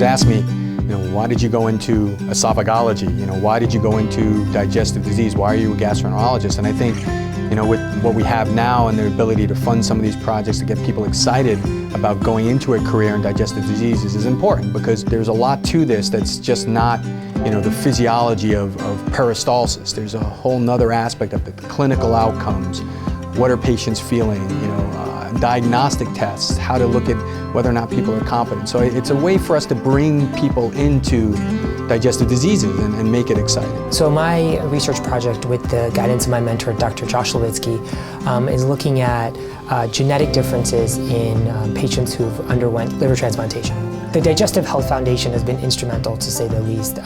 always ask me, why did you go into esophagology? Why did you go into digestive disease? Why are you a gastroenterologist? And I think, with what we have now and the ability to fund some of these projects to get people excited about going into a career in digestive diseases is important, because there's a lot to this that's just not, the physiology of peristalsis. There's a whole nother aspect of the clinical outcomes. What are patients feeling? Diagnostic tests, how to look at whether or not people are competent. So it's a way for us to bring people into digestive diseases and make it exciting. So my research project, with the guidance of my mentor, Dr. Josh Levitsky, is looking at genetic differences in patients who've underwent liver transplantation. The Digestive Health Foundation has been instrumental, to say the least,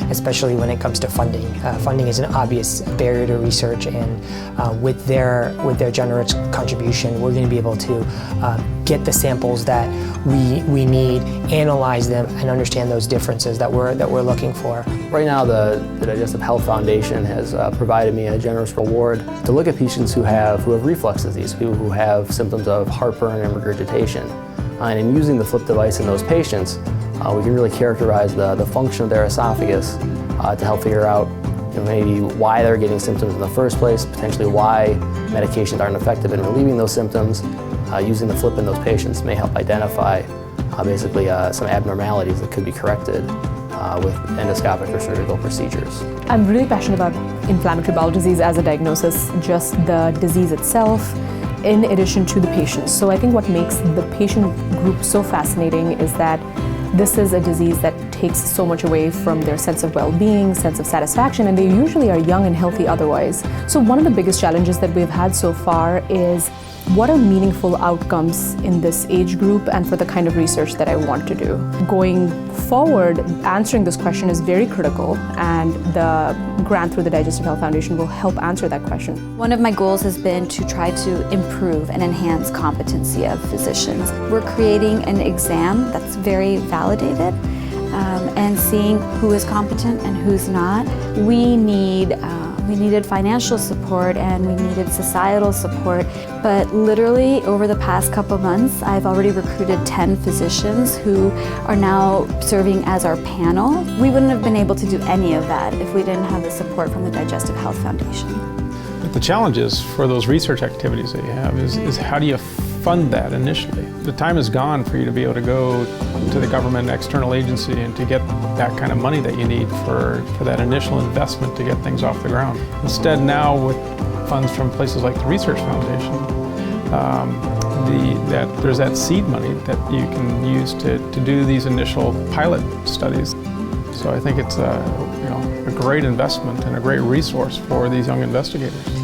especially when it comes to funding. Funding is an obvious barrier to research, and with their generous contribution, we're going to be able to get the samples that we need, analyze them, and understand those differences that we're looking for. Right now, the Digestive Health Foundation has provided me a generous reward to look at patients who have reflux disease, people who have symptoms of heartburn and regurgitation. And in using the FLIP device in those patients, we can really characterize the function of their esophagus to help figure out maybe why they're getting symptoms in the first place, potentially why medications aren't effective in relieving those symptoms. Using the FLIP in those patients may help identify basically some abnormalities that could be corrected with endoscopic or surgical procedures. I'm really passionate about inflammatory bowel disease as a diagnosis, just the disease itself, in addition to the patients. So I think what makes the patient group so fascinating is that this is a disease that takes so much away from their sense of well-being, sense of satisfaction, and they usually are young and healthy otherwise. So one of the biggest challenges that we've had so far is, what are meaningful outcomes in this age group and for the kind of research that I want to do? Going forward, answering this question is very critical, and the grant through the Digestive Health Foundation will help answer that question. One of my goals has been to try to improve and enhance competency of physicians. We're creating an exam that's very validated, and seeing who is competent and who's not. We needed financial support and we needed societal support, but literally over the past couple months, I've already recruited 10 physicians who are now serving as our panel. We wouldn't have been able to do any of that if we didn't have the support from the Digestive Health Foundation. But the challenges for those research activities that you have is how do you fund that initially? The time is gone for you to be able to go to the government external agency and to get that kind of money that you need for that initial investment to get things off the ground. Instead, now with funds from places like the Research Foundation, there's that seed money that you can use to do these initial pilot studies. So I think it's a great investment and a great resource for these young investigators.